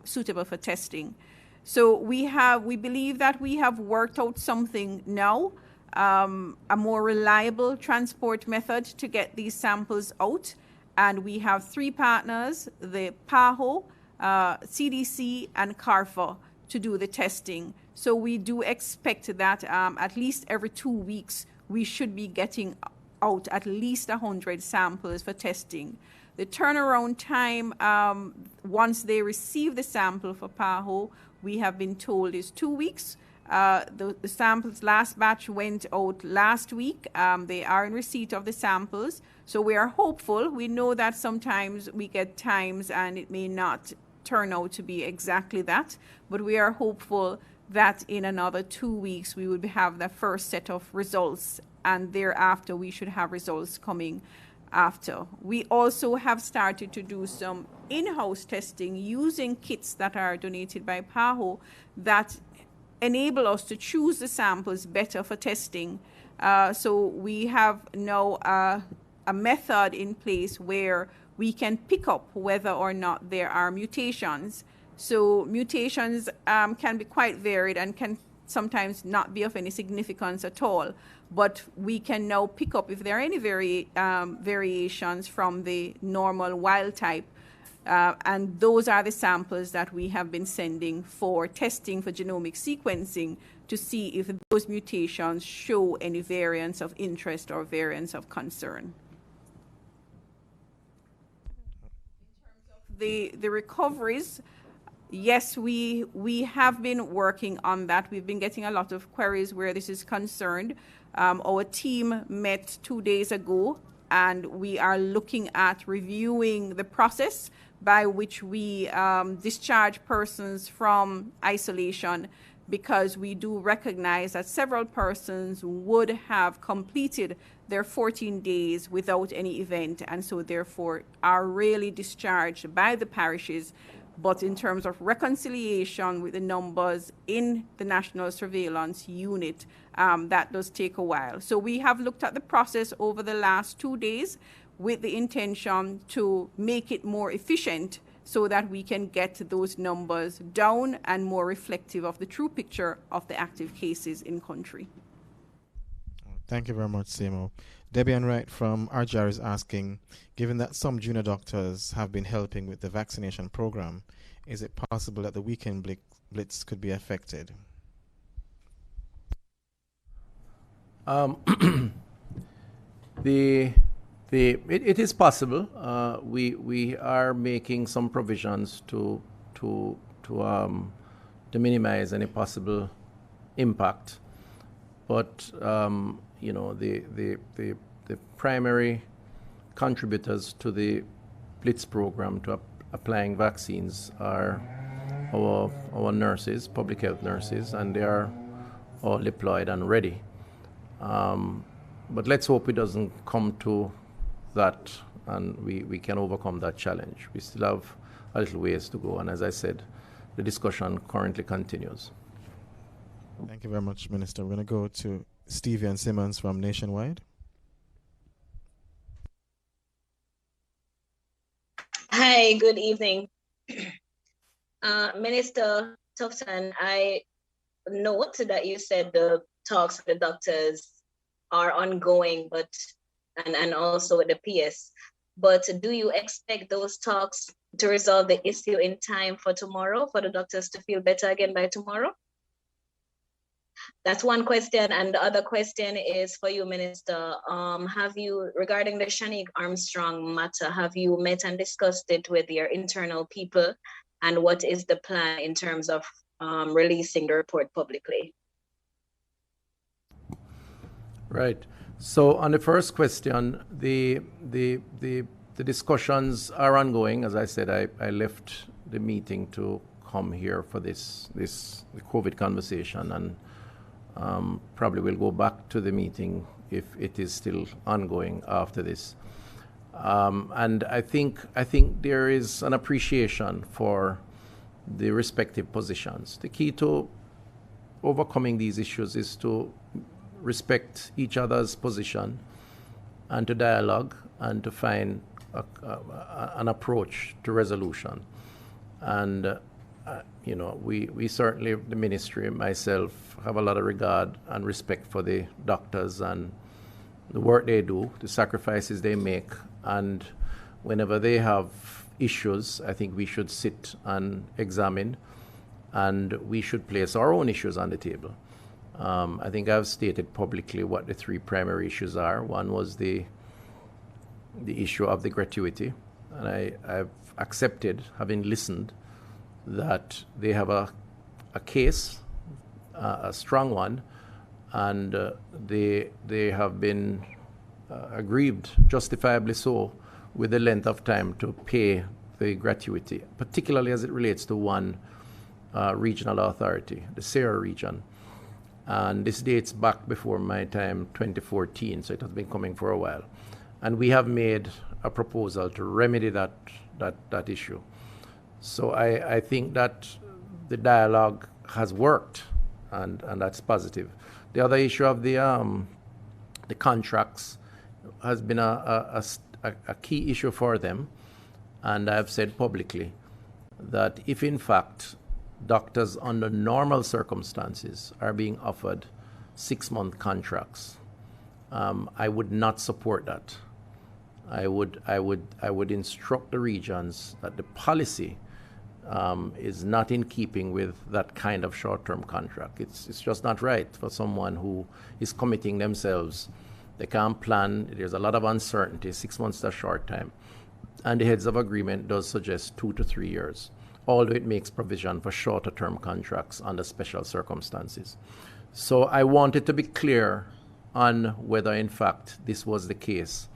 suitable for testing. So we believe that we have worked out something now, a more reliable transport method to get these samples out. And we have 3 partners, the PAHO, CDC, and CARFA, to do the testing. So we do expect that at least every 2 weeks, we should be getting out at least 100 samples for testing. The turnaround time, once they receive the sample for PAHO, we have been told is 2 weeks. The samples, last batch went out last week. They are in receipt of the samples. So we are hopeful. We know that sometimes we get times and it may not turn out to be exactly that, but we are hopeful that in another 2 weeks we would have the first set of results, and thereafter we should have results coming after. We also have started to do some in-house testing using kits that are donated by PAHO that enable us to choose the samples better for testing. So we have now a method in place where we can pick up whether or not there are mutations. So mutations can be quite varied and can sometimes not be of any significance at all. But we can now pick up if there are any variations from the normal wild type. And those are the samples that we have been sending for testing for genomic sequencing to see if those mutations show any variants of interest or variants of concern. The recoveries, yes, we have been working on that. We've been getting a lot of queries where this is concerned. Our team met 2 days ago, and we are looking at reviewing the process by which we discharge persons from isolation, because we do recognize that several persons would have completed their 14 days without any event, and so therefore are really discharged by the parishes. But in terms of reconciliation with the numbers in the National Surveillance Unit, that does take a while. So we have looked at the process over the last 2 days with the intention to make it more efficient so that we can get those numbers down and more reflective of the true picture of the active cases in country. Thank you very much, Simo. Debbie Ann Wright from RGR is asking, given that some junior doctors have been helping with the vaccination program, is it possible that the weekend blitz could be affected? It is possible. We are making some provisions to minimize any possible impact, but the primary contributors to the blitz program to applying vaccines are our nurses, public health nurses, and they are all deployed and ready. But let's hope it doesn't come to that and we can overcome that challenge. We still have a little ways to go, and as I said, the discussion currently continues. Thank you very much, Minister. We're going to go to Stevian Simmons from Nationwide. Hi, good evening. Minister Tufton, I note that you said the talks with the doctors are ongoing, and also with the PS. But do you expect those talks to resolve the issue in time for tomorrow, for the doctors to feel better again by tomorrow? That's one question. And the other question is for you, Minister. Have you, regarding the Shanique Armstrong matter, have you met and discussed it with your internal people? And what is the plan in terms of releasing the report publicly? Right. So on the first question, the discussions are ongoing. As I said, I left the meeting to come here for this COVID conversation, and probably will go back to the meeting if it is still ongoing after this. And I think there is an appreciation for the respective positions. The key to overcoming these issues is to respect each other's position and to dialogue and to find an approach to resolution. And we certainly, the ministry, myself, have a lot of regard and respect for the doctors and the work they do, the sacrifices they make. And whenever they have issues, I think we should sit and examine, and we should place our own issues on the table. I think I've stated publicly what the three primary issues are. One was the issue of the gratuity, and I've accepted, having listened, that they have a case, a strong one, and they have been aggrieved, justifiably so, with the length of time to pay the gratuity, particularly as it relates to one regional authority, the Sierra region. And this dates back before my time, 2014, so it has been coming for a while. And we have made a proposal to remedy that issue. So I think that the dialogue has worked, and that's positive. The other issue of the contracts has been a key issue for them, and I've said publicly that if in fact doctors under normal circumstances are being offered 6-month contracts, I would not support that. I would instruct the regions that the policy is not in keeping with that kind of short-term contract. It's just not right for someone who is committing themselves. They can't plan. There's a lot of uncertainty. 6 months is a short time. And the heads of agreement does suggest 2 to 3 years, although it makes provision for shorter-term contracts under special circumstances. So I wanted to be clear on whether, in fact, this was the case.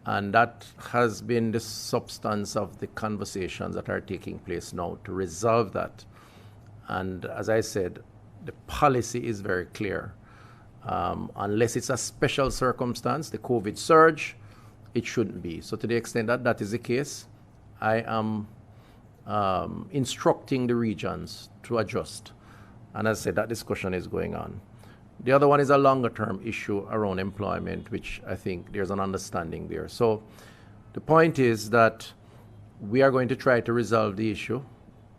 And that has been the substance of the conversations that are taking place now to resolve that. And as I said, the policy is very clear. Unless it's a special circumstance, the COVID surge, it shouldn't be. So to the extent that that is the case, I am instructing the regions to adjust. And as I said, that discussion is going on. The other one is a longer-term issue around employment, which I think there's an understanding there. So the point is that we are going to try to resolve the issue.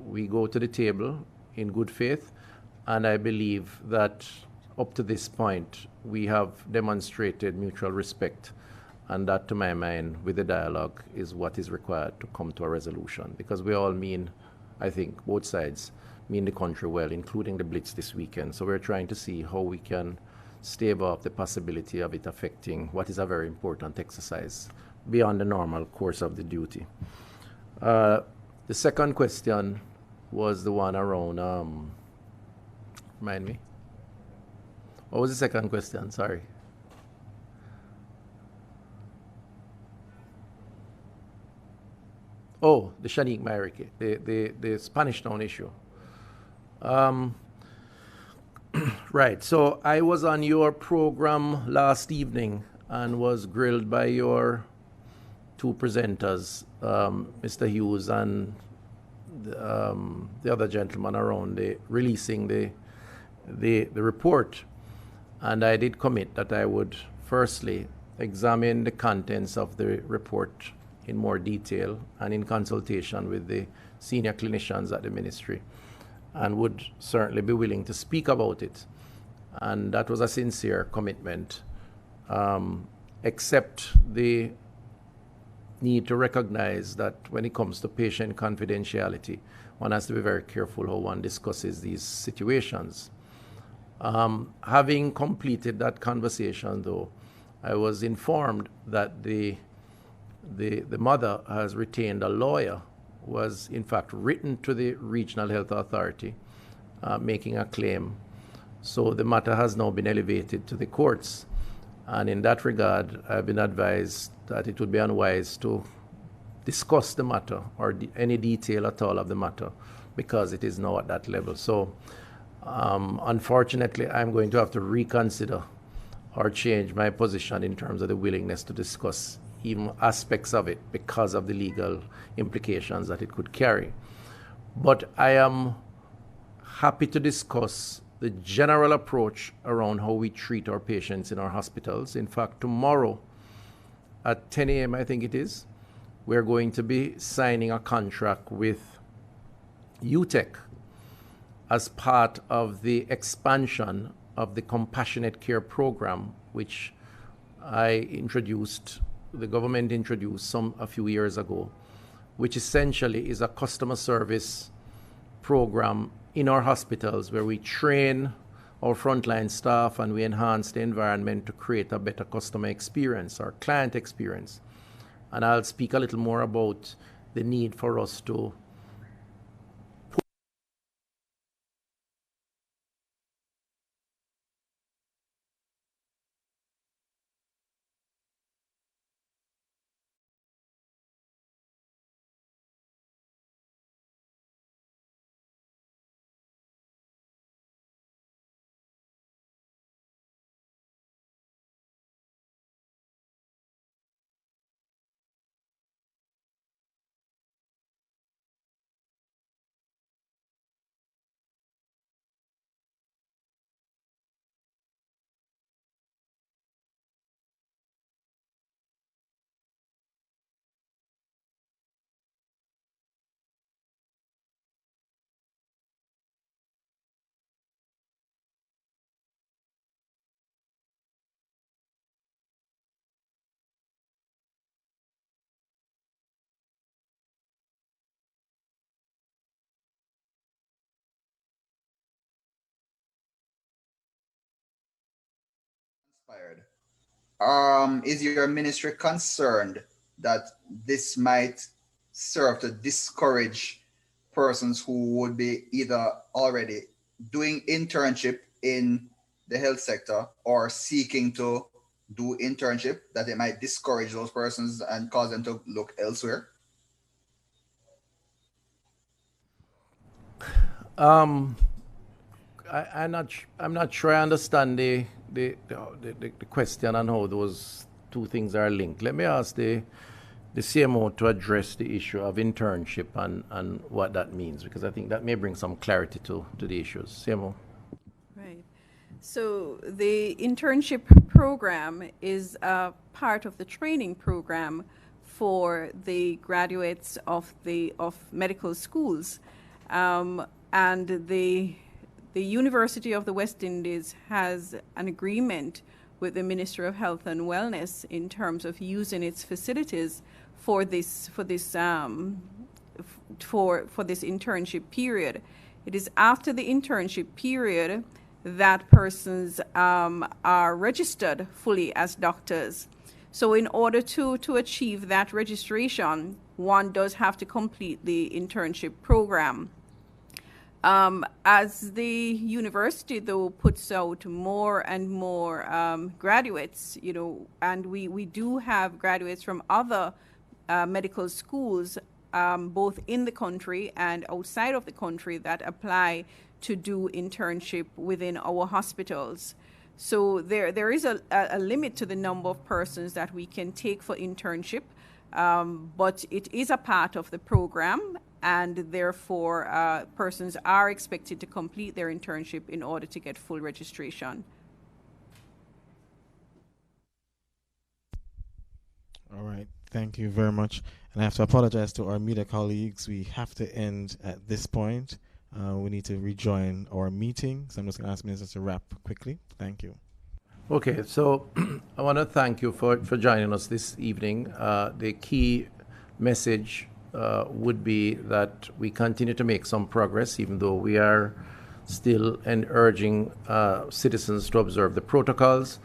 We go to the table in good faith, and I believe that up to this point, we have demonstrated mutual respect, and that, to my mind, with the dialogue, is what is required to come to a resolution, because we all mean, I think, both sides mean the country well, including the blitz this weekend. So we're trying to see how we can stave off the possibility of it affecting what is a very important exercise beyond the normal course of the duty. The second question was the one around, remind me. What was the second question? Sorry. Oh, the Shanique Mairike, the Spanish Town issue. Right, so I was on your program last evening and was grilled by your two presenters, Mr. Hughes and the other gentleman around releasing the report. And I did commit that I would firstly examine the contents of the report in more detail and in consultation with the senior clinicians at the ministry, and would certainly be willing to speak about it. And that was a sincere commitment, except the need to recognize that when it comes to patient confidentiality, one has to be very careful how one discusses these situations. Having completed that conversation, though, I was informed that the mother has retained a lawyer who was in fact written to the regional health authority making a claim. So the matter has now been elevated to the courts. And in that regard, I've been advised that it would be unwise to discuss the matter or any detail at all of the matter because it is now at that level. So unfortunately, I'm going to have to reconsider or change my position in terms of the willingness to discuss even aspects of it because of the legal implications that it could carry. But I am happy to discuss the general approach around how we treat our patients in our hospitals. In fact, tomorrow at 10 a.m., I think it is, we're going to be signing a contract with UTEC as part of the expansion of the compassionate care program, which the government introduced a few years ago, which essentially is a customer service program in our hospitals where we train our frontline staff and we enhance the environment to create a better customer experience or client experience. And I'll speak a little more about the need for us to Is your ministry concerned that this might serve to discourage persons who would be either already doing internship in the health sector or seeking to do internship, that it might discourage those persons and cause them to look elsewhere? I'm not sure I understand the question and how those two things are linked. Let me ask the CMO to address the issue of internship and what that means, because I think that may bring some clarity to the issues. CMO. Right. So the internship program is a part of the training program for the graduates of medical schools. And the University of the West Indies has an agreement with the Ministry of Health and Wellness in terms of using its facilities for this internship period. It is after the internship period that persons are registered fully as doctors. So in order to achieve that registration, one does have to complete the internship program. As the university, though, puts out more and more graduates, and we do have graduates from other medical schools, both in the country and outside of the country, that apply to do internship within our hospitals. So there is a limit to the number of persons that we can take for internship, but it is a part of the program, and therefore persons are expected to complete their internship in order to get full registration. All right, thank you very much. And I have to apologize to our media colleagues. We have to end at this point. We need to rejoin our meeting, so I'm just going to ask ministers to wrap quickly. Thank you. Okay, so I want to thank you for joining us this evening. The key message would be that we continue to make some progress, even though we are still urging citizens to observe the protocols.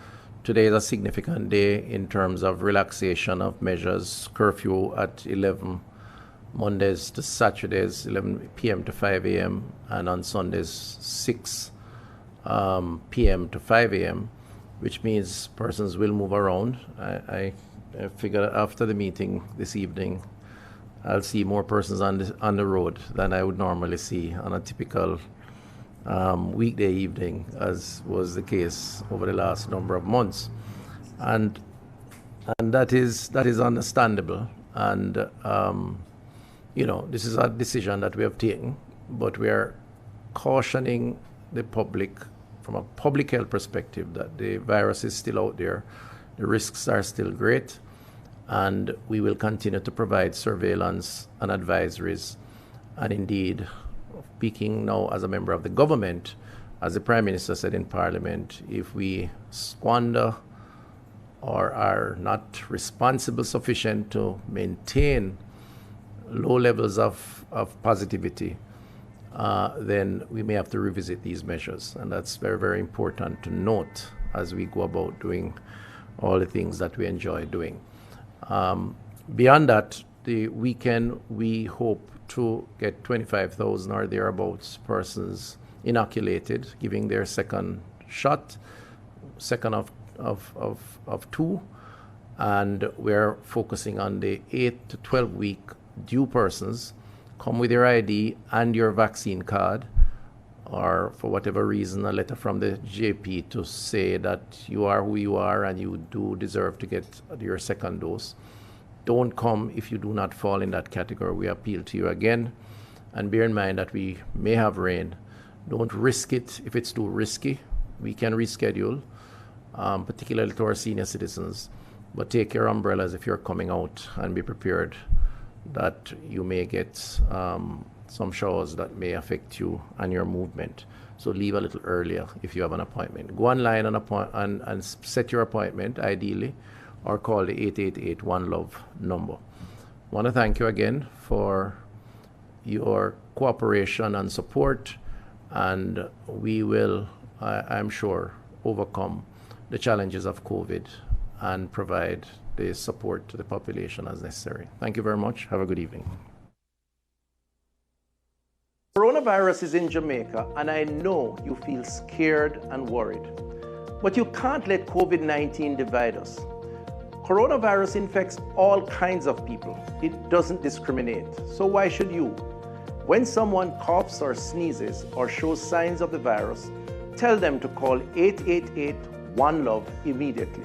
Today is a significant day in terms of relaxation of measures, curfew at 11, Mondays to Saturdays, 11 p.m. to 5 a.m., and on Sundays, 6 p.m. to 5 a.m., which means persons will move around. I figure after the meeting this evening, I'll see more persons on the road than I would normally see on a typical weekday evening, as was the case over the last number of months, and that is understandable. And this is a decision that we have taken, but we are cautioning the public from a public health perspective that the virus is still out there, the risks are still great, and we will continue to provide surveillance and advisories. And indeed, speaking now as a member of the government, as the Prime Minister said in Parliament, if we squander or are not responsible sufficient to maintain low levels of positivity, then we may have to revisit these measures. And that's very, very important to note as we go about doing all the things that we enjoy doing. Beyond that, the weekend, we hope to get 25,000 or thereabouts persons inoculated, giving their second shot, second of two. And we're focusing on the 8 to 12 week due persons. Come with your ID and your vaccine card, or for whatever reason, a letter from the GP to say that you are who you are and you do deserve to get your second dose. Don't come if you do not fall in that category. We appeal to you again. And bear in mind that we may have rain. Don't risk it if it's too risky. We can reschedule, particularly to our senior citizens. But take your umbrellas if you're coming out, and be prepared that you may get some showers that may affect you and your movement. So leave a little earlier if you have an appointment. Go online and set your appointment, ideally, or call the 888 One Love number. I want to thank you again for your cooperation and support, and we will, I'm sure, overcome the challenges of COVID and provide the support to the population as necessary. Thank you very much. Have a good evening. Coronavirus is in Jamaica, and I know you feel scared and worried. But you can't let COVID-19 divide us. Coronavirus infects all kinds of people. It doesn't discriminate. So why should you? When someone coughs or sneezes or shows signs of the virus, tell them to call 888 One Love immediately.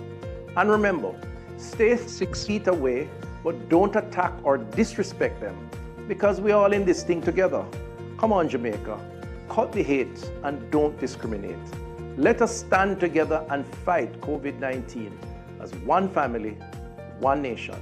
And remember, stay 6 feet away, but don't attack or disrespect them, because we're all in this thing together. Come on, Jamaica. Cut the hate and don't discriminate. Let us stand together and fight COVID-19 as one family, one nation.